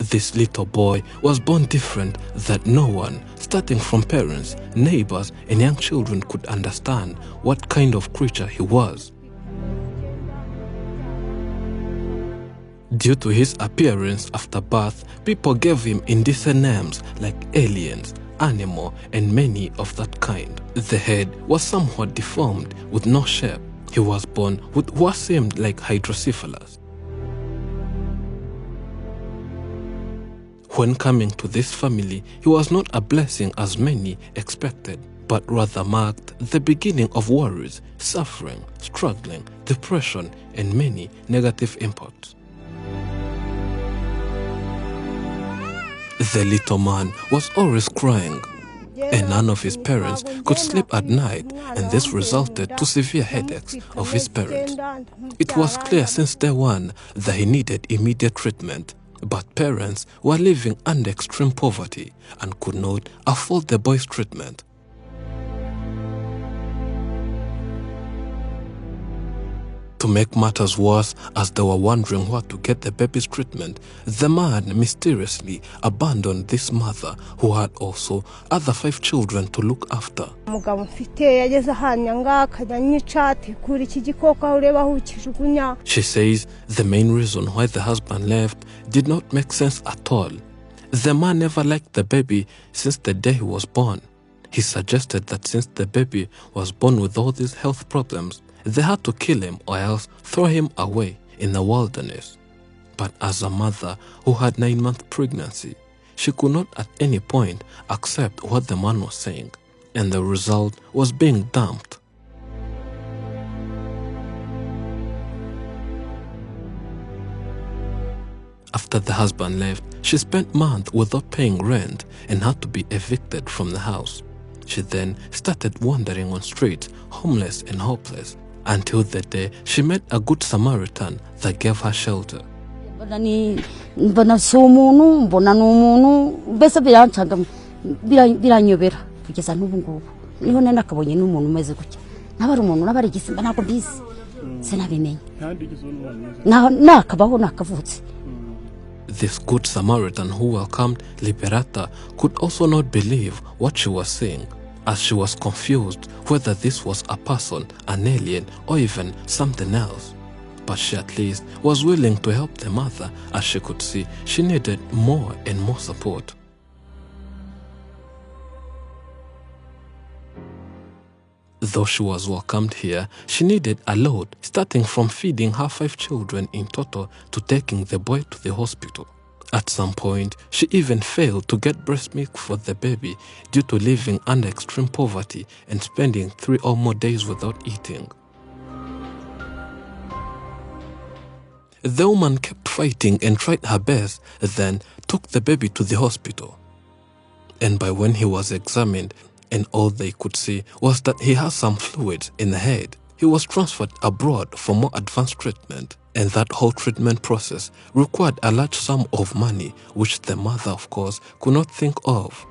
This little boy was born different that no one, starting from parents, neighbors, and young children, could understand what kind of creature he was. Due to his appearance after birth, people gave him indecent names like aliens, animal, and many of that kind. The head was somewhat deformed with no shape. He was born with what seemed like hydrocephalus. When coming to this family, he was not a blessing as many expected, but rather marked the beginning of worries, suffering, struggling, depression, and many negative impacts. The little man was always crying, and none of his parents could sleep at night, and this resulted to severe headaches of his parents. It was clear since day one that he needed immediate treatment, but parents were living under extreme poverty and could not afford the boy's treatment. To make matters worse, as they were wondering where to get the baby's treatment, the man mysteriously abandoned this mother who had also other 5 children to look after. She says the main reason why the husband left did not make sense at all. The man never liked the baby since the day he was born. He suggested that since the baby was born with all these health problems, they had to kill him or else throw him away in the wilderness. But as a mother who had 9-month pregnancy, she could not at any point accept what the man was saying, and the result was being dumped. After the husband left, she spent months without paying rent and had to be evicted from the house. She then started wandering on streets, homeless and hopeless, until the day she met a good Samaritan that gave her shelter. This good Samaritan who welcomed Liberata could also not believe what she was seeing, as she was confused whether this was a person, an alien, or even something else. But she at least was willing to help the mother, as she could see she needed more and more support. Though she was welcomed here, she needed a load, starting from feeding her 5 children in total to taking the boy to the hospital. At some point, she even failed to get breast milk for the baby due to living under extreme poverty and spending 3 or more days without eating. The woman kept fighting and tried her best, then took the baby to the hospital. And by when he was examined, and all they could see was that he had some fluids in the head, he was transferred abroad for more advanced treatment. And that whole treatment process required a large sum of money, which the mother, of course, could not think of.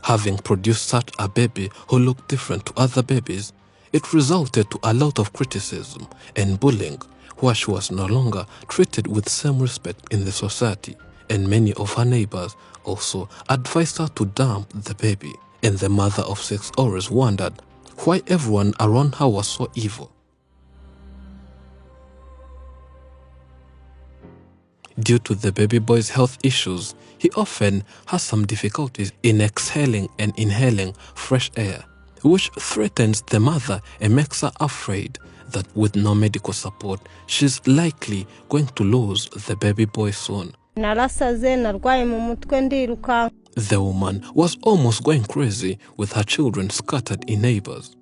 Having produced such a baby who looked different to other babies, it resulted to a lot of criticism and bullying, where she was no longer treated with same respect in the society, and many of her neighbors also advised her to dump the baby. And the mother of 6 always wondered why everyone around her was so evil. Due to the baby boy's health issues, he often has some difficulties in exhaling and inhaling fresh air, which threatens the mother and makes her afraid that with no medical support, she's likely going to lose the baby boy soon. The woman was almost going crazy with her children scattered in neighbors.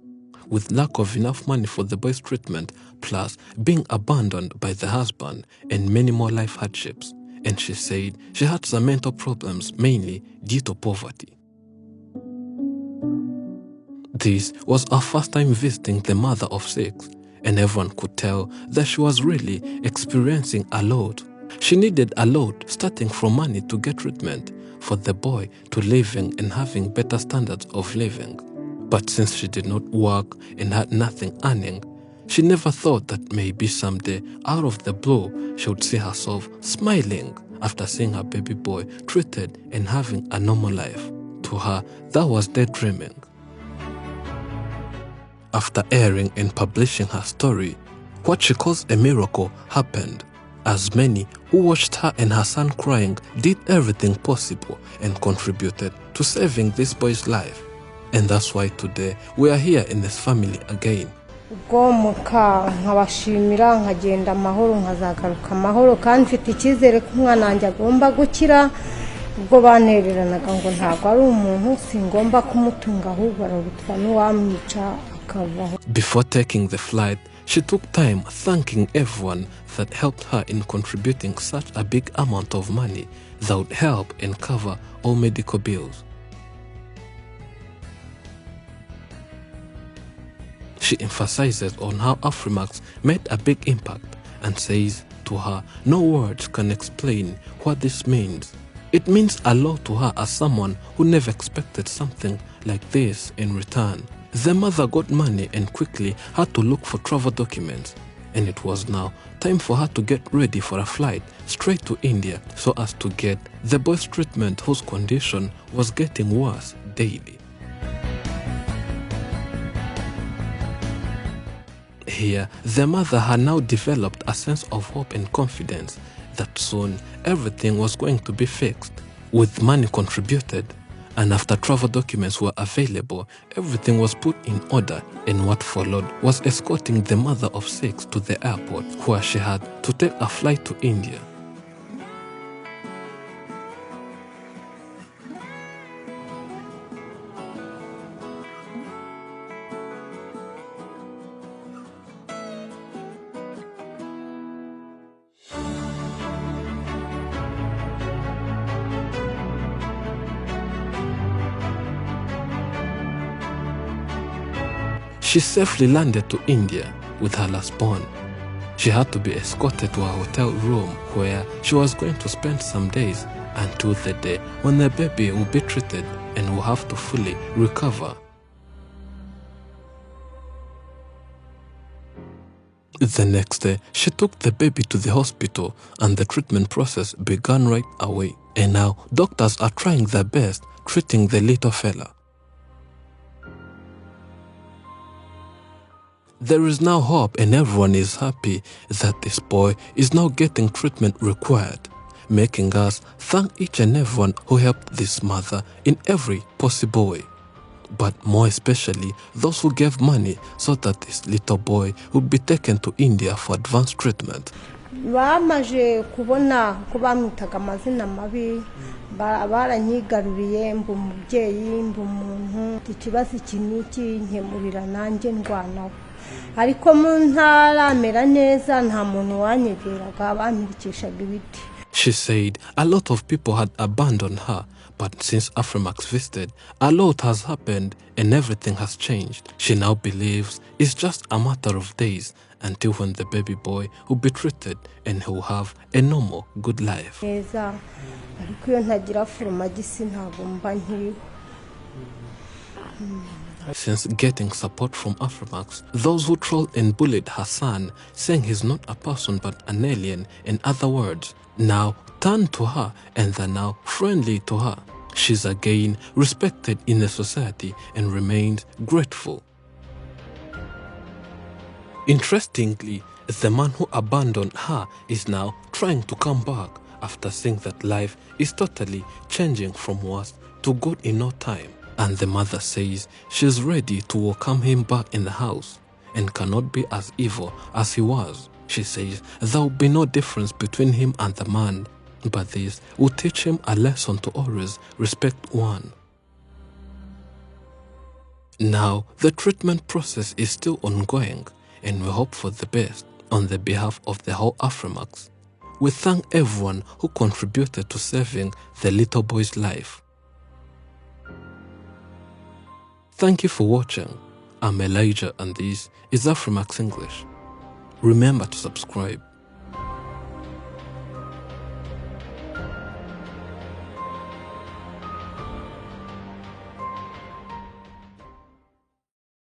With lack of enough money for the boy's treatment, plus being abandoned by the husband and many more life hardships, and she said she had some mental problems mainly due to poverty. This was her first time visiting the mother of 6, and everyone could tell that she was really experiencing a lot. She needed a lot, starting from money to get treatment, for the boy to living and having better standards of living. But since she did not work and had nothing earning, She never thought that maybe someday, out of the blue, she would see herself smiling after seeing her baby boy treated and having a normal life. To her, that was daydreaming. After airing and publishing her story, what she calls a miracle happened, as many who watched her and her son crying did everything possible and contributed to saving this boy's life. And that's why today we are here in this family again. ubwo nkabashimira nkagenda amahoro nkazagaruka amahoro kandi mfite icyizere ko umwana wanjye agomba gukira ubwo banereranaga ngo ntabwo ari umuntu singomba kumutunga ahubwo arabutwa n'uwamwica akavaho. Before taking the flight, she took time thanking everyone that helped her in contributing such a big amount of money that would help and cover all medical bills. She emphasizes on how Afrimax made a big impact and says to her, no words can explain what this means. It means a lot to her as someone who never expected something like this in return. The mother got money and quickly had to look for travel documents, and it was now time for her to get ready for a flight straight to India so as to get the boy's treatment whose condition was getting worse daily. Here, the mother had now developed a sense of hope and confidence that soon everything was going to be fixed. With money contributed, and after travel documents were available, everything was put in order, and what followed was escorting the mother of 6 to the airport, where she had to take a flight to India. She safely landed to India with her last-born. She had to be escorted to a hotel room where she was going to spend some days until the day when the baby will be treated and will have to fully recover. The next day, she took the baby to the hospital and the treatment process began right away. And now, doctors are trying their best treating the little fella. There is now hope and everyone is happy that this boy is now getting treatment required, making us thank each and everyone who helped this mother in every possible way. But more especially those who gave money so that this little boy would be taken to India for advanced treatment. Bamaje kubona ko bamwitaga amazina mabi baranyigaruriye mbu umubyeyi mbu umuntu ikibazo kiniki nkemurira nanjye ndwanaho ariko mu ntaramera neza nta muntu wanyegeraga bamwirikishaga ibiti. She said a lot of people had abandoned her, but since Afrimax visited, a lot has happened and everything has changed. She now believes it's just a matter of days until when the baby boy will be treated and he will have a normal, good life. Since getting support from Afrimax, those who trolled and bullied her son, saying he's not a person but an alien, in other words, now turn to her and they're now friendly to her. She's again respected in the society and remains grateful. Interestingly, the man who abandoned her is now trying to come back after seeing that life is totally changing from worse to good in no time. And the mother says she's ready to welcome him back in the house and cannot be as evil as he was. She says there will be no difference between him and the man, but this will teach him a lesson to always respect one. Now, the treatment process is still ongoing, and we hope for the best on the behalf of the whole Afrimax. We thank everyone who contributed to saving the little boy's life. Thank you for watching. I'm Elijah and this is Afrimax English. Remember to subscribe.